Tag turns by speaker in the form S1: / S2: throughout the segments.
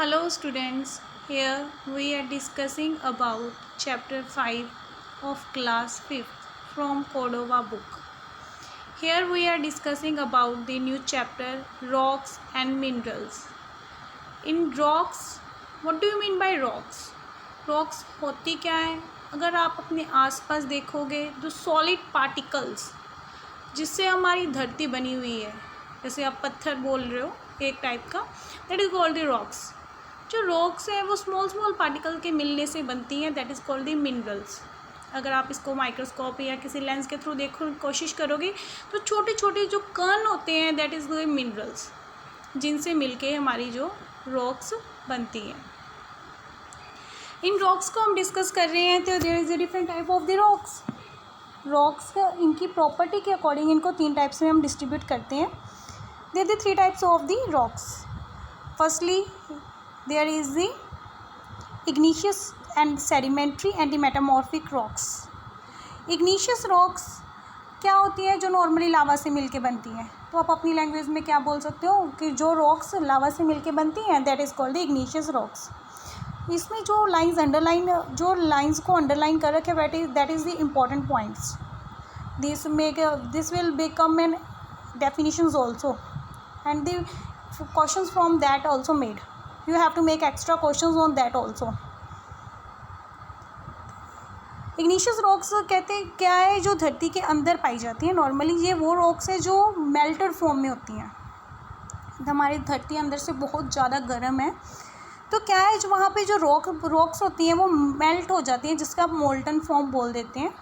S1: Hello students, here we are discussing about chapter 5 of class 5th from Cordova book. Here we are discussing about the new chapter rocks and minerals. In rocks, what do you mean by rocks? Rocks होती क्या है? अगर आप अपने आसपास देखोगे तो solid particles जिससे हमारी धरती बनी हुई है, जैसे आप पत्थर बोल रहे हो एक टाइप का, that is called the rocks. जो रॉक्स है वो स्मॉल पार्टिकल के मिलने से बनती हैं, that is called the minerals. अगर आप इसको माइक्रोस्कोप या किसी लेंस के थ्रू देखो कोशिश करोगे तो छोटे छोटे जो कण होते हैं दैट इज़ द मिनरल्स, जिनसे मिलके हमारी जो रॉक्स बनती हैं. इन रॉक्स को हम डिस्कस कर रहे हैं तो there is a different type of the rocks. Rocks का इनकी प्रॉपर्टी के अकॉर्डिंग इनको 3 टाइप्स में हम डिस्ट्रीब्यूट करते हैं. There are 3 types of the rocks. Firstly there is the igneous and sedimentary and the metamorphic rocks. igneous rocks क्या होती है? जो नॉर्मली लावा से मिलके बनती हैं. तो आप अपनी लैंग्वेज में क्या बोल सकते हो कि जो रॉक्स लावा से मिलके बनती हैं that is called the igneous rocks. इसमें जो लाइंस अंडरलाइन, जो लाइंस को अंडरलाइन कर रखे that is the important points. This will become an definitions also and the questions from that also made. You have to make extra questions on that also. igneous rocks कहते हैं क्या है? जो धरती के अंदर पाई जाती है. नॉर्मली ये वो रॉक्स है जो मेल्टेड फॉर्म में होती हैं. हमारी धरती अंदर से बहुत ज़्यादा गर्म है तो क्या है, जो वहाँ पे जो रॉक्स होती हैं वो मेल्ट हो जाती हैं, जिसका आप मोल्टन फॉर्म बोल देते हैं.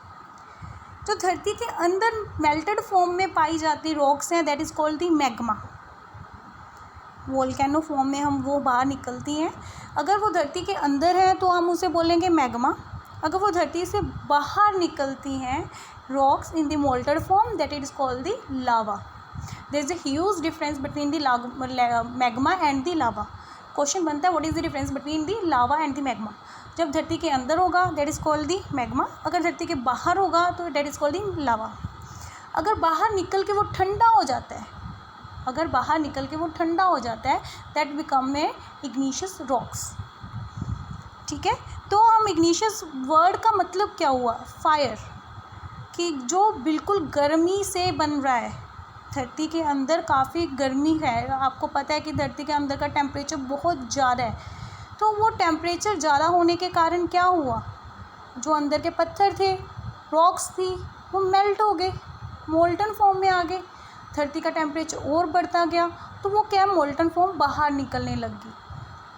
S1: जो धरती के अंदर मेल्टेड फॉर्म में पाई जाती रॉक्स हैं that is called the magma. Volcano form में हम वो बाहर निकलती हैं. अगर वो धरती के अंदर है तो हम उसे बोलेंगे मैग्मा. अगर वो धरती से बाहर निकलती हैं rocks in the molted form that it is called the lava. There is a huge difference between the magma and the lava. Question बनता है what is the difference between the lava and the magma. जब धरती के अंदर होगा that is called the magma. अगर धरती के बाहर होगा तो that is called the lava. अगर बाहर निकल के वो ठंडा हो जाता है, that become a igneous rocks. ठीक है. तो हम igneous वर्ड का मतलब क्या हुआ? फायर, कि जो बिल्कुल गर्मी से बन रहा है. धरती के अंदर काफ़ी गर्मी है. आपको पता है कि धरती के अंदर का टेम्परेचर बहुत ज़्यादा है. तो वो टेम्परेचर ज़्यादा होने के कारण क्या हुआ? जो अंदर के पत्थर थे, रॉक्स थी, वो मेल्ट हो गए, मोल्टन फॉर्म में आ गए. धरती का टेम्परेचर और बढ़ता गया तो वो क्या, मोल्टन फॉर्म बाहर निकलने लगी.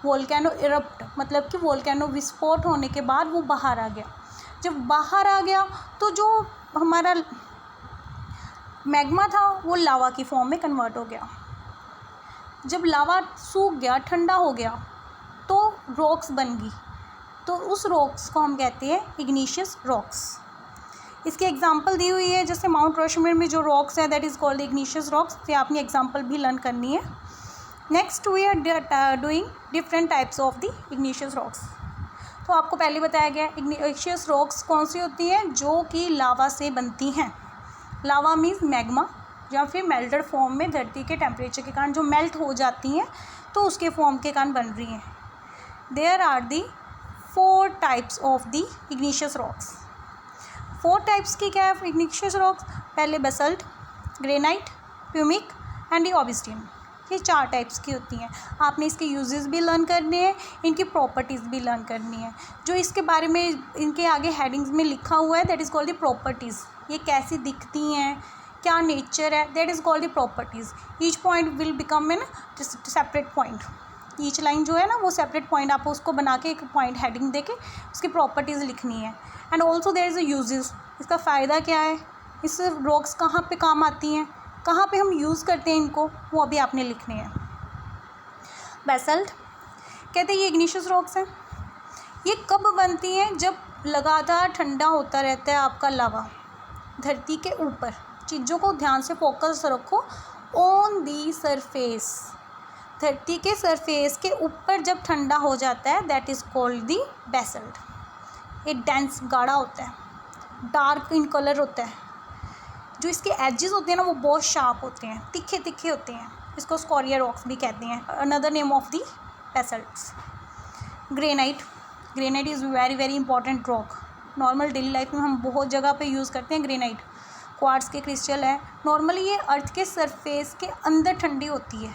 S1: वोल्केनो इरप्ट मतलब कि वोल्केनो विस्फोट होने के बाद वो बाहर आ गया. जब बाहर आ गया तो जो हमारा मैग्मा था वो लावा की फॉर्म में कन्वर्ट हो गया. जब लावा सूख गया, ठंडा हो गया, तो रॉक्स बन गई. तो उस रॉक्स को हम कहते हैं igneous रॉक्स. इसकी एग्जांपल दी हुई है, जैसे माउंट रशमोर में जो रॉक्स है that is called igneous rocks. ये आपने एग्जांपल भी लर्न करनी है. Next we are doing different types of the igneous rocks. तो आपको पहले बताया गया igneous रॉक्स कौन सी होती हैं? जो कि लावा से बनती हैं. लावा मीन्स मैग्मा, या फिर मेल्टेड फॉर्म में धरती के टेम्परेचर के कारण जो मेल्ट हो जाती हैं तो उसके फॉर्म के कारण बन रही हैं. There are the 4 types of the igneous rocks. 4 types की क्या है igneous रॉक्स? पहले basalt, granite, pumice and obsidian. ये 4 टाइप्स की होती हैं. आपने इसके यूजेस भी लर्न करने हैं, इनकी प्रॉपर्टीज़ भी लर्न करनी है. जो इसके बारे में इनके आगे हेडिंग्स में लिखा हुआ है that is called the properties. ये कैसी दिखती हैं, क्या नेचर है, that is called the properties. Each point will become an separate point. Each line जो है ना वो सेपरेट पॉइंट, आप उसको बना के एक पॉइंट हेडिंग दे के उसकी प्रॉपर्टीज़ लिखनी है. And also there is a uses. इसका फ़ायदा क्या है, इस रॉक्स कहाँ पे काम आती हैं, कहाँ पे हम यूज़ करते हैं इनको, वो अभी आपने लिखने हैं. बेसल्ट कहते हैं ये igneous रॉक्स हैं. ये कब बनती हैं? जब लगातार ठंडा होता रहता है आपका लावा धरती के ऊपर. चीज़ों को ध्यान से फोकस रखो. ऑन दी सरफेस, धरती के सरफेस के ऊपर जब ठंडा हो जाता है that is called the basalt. ये डेंस गाढ़ा होता है, डार्क इन कलर होता है. जो इसके एजेस होते हैं ना वो बहुत शार्प होते हैं, तिखे होते हैं. इसको स्कोरिया रॉक्स भी कहते हैं. Another name of the basalts. Granite, granite is very very important rock. Normal daily life में हम बहुत जगह पे यूज़ करते हैं ग्रेनाइट। क्वार्ट्ज के क्रिस्टल है। नॉर्मली ये अर्थ के सरफेस के अंदर ठंडी होती है।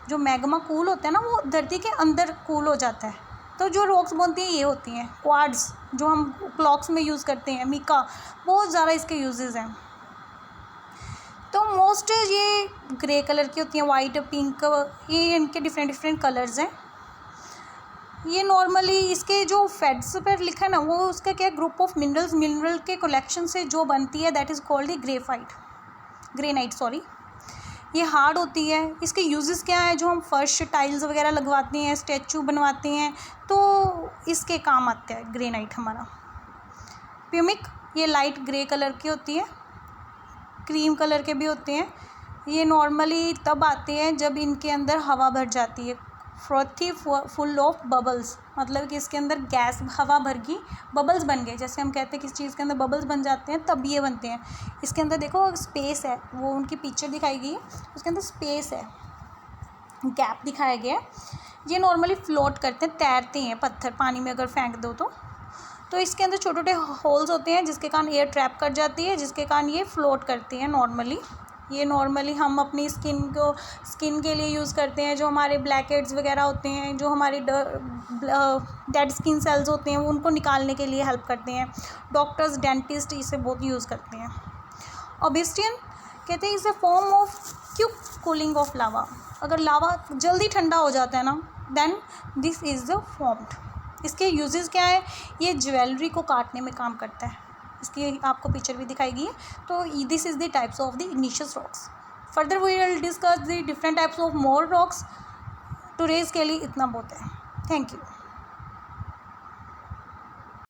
S1: जो मैग्मा कूल होता है ना, वो धरती के अंदर कूल हो जाता है। तो जो रॉक्स बनती हैं ये होती हैं क्वार्ट्ज, जो हम क्लॉक्स में यूज़ करते हैं। मिका, बहुत ज़्यादा इसके यूजेस हैं। तो मोस्ट ये ग्रे कलर की होती हैं, वाइट, पिंक, ये इनके डिफरेंट डिफरेंट कलर्स हैं। ये नॉर्मली इसके जो फैट्स पर लिखा है ना, वो उसका क्या, ग्रुप ऑफ मिनरल्स, मिनरल के कलेक्शन से जो बनती है, that is called the granite sorry. ये हार्ड होती है। इसके यूजेस क्या है, जो हम फर्श टाइल्स वगैरह लगवाते हैं, स्टैचू बनवाते हैं, तो इसके काम आते हैं ग्रेनाइट हमारा। प्यूमिक, ये लाइट ग्रे कलर की होती है, क्रीम कलर के भी होते हैं। ये नॉर्मली तब आते हैं जब इनके अंदर हवा भर जाती है। फ्रॉथी, फुल ऑफ बबल्स, मतलब कि इसके अंदर गैस, हवा भर गई, बबल्स बन गए। जैसे हम कहते हैं किसी चीज़ के अंदर बबल्स बन जाते हैं, तब ये बनते हैं। इसके अंदर देखो स्पेस है, वो उनकी पिक्चर दिखाई गई है, उसके अंदर स्पेस है, गैप दिखाया गया है। ये नॉर्मली फ्लोट करते हैं, तैरते हैं पत्थर पानी में अगर फेंक दो तो इसके अंदर छोटे छोटे होल्स होते हैं, जिसके कारण एयर ट्रैप कर जाती है, जिसके कारण ये फ्लोट करती हैं नॉर्मली। ये नॉर्मली हम अपनी स्किन के लिए यूज़ करते हैं। जो हमारे ब्लैक हेड्स वगैरह होते हैं, जो हमारी डेड स्किन सेल्स होते हैं, वो उनको निकालने के लिए हेल्प करते हैं। डॉक्टर्स, डेंटिस्ट इसे बहुत यूज़ करते हैं। ऑब्सिडियन कहते हैं is a form of quick cooling of lava. अगर लावा जल्दी ठंडा हो जाता है ना, then this is the formed. इसके यूजेस क्या है, ये ज्वेलरी को काटने में काम करता है। इसकी आपको पिक्चर भी दिखाई गई है। तो this is the types of the igneous rocks. Further we will discuss the different types of more rocks. Today's के लिए इतना बहुत है। Thank you.